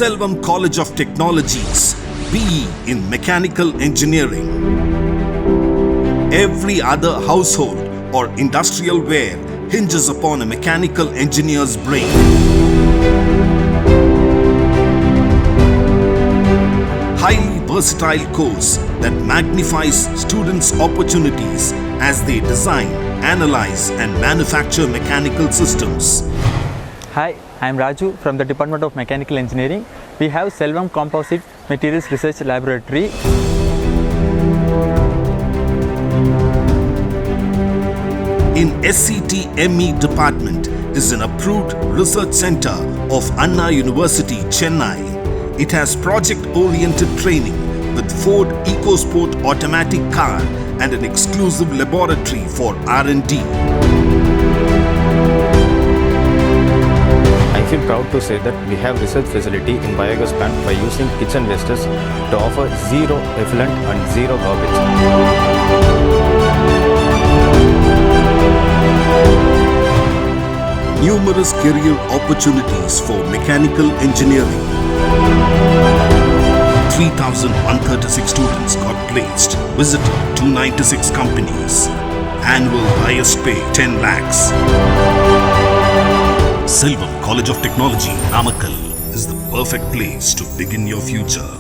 Selvam College of Technologies, BE in Mechanical Engineering. Every other household or industrial wear hinges upon a mechanical engineer's brain. Highly versatile course that magnifies students' opportunities as they design, analyze and manufacture mechanical systems. Hi, I am Raju from the Department of Mechanical Engineering. We have Selvam Composite Materials Research Laboratory. In SCT-ME department is an approved research center of Anna University, Chennai. It has project-oriented training with Ford EcoSport automatic car and an exclusive laboratory for R&D. I feel proud to say that we have research facility in biogas plant by using kitchen wastes to offer zero effluent and zero garbage. Numerous career opportunities for mechanical engineering. 3,136 students got placed, visited 296 companies. Annual highest pay 10 lakhs. Selvam College of Technology, Namakkal is the perfect place to begin your future.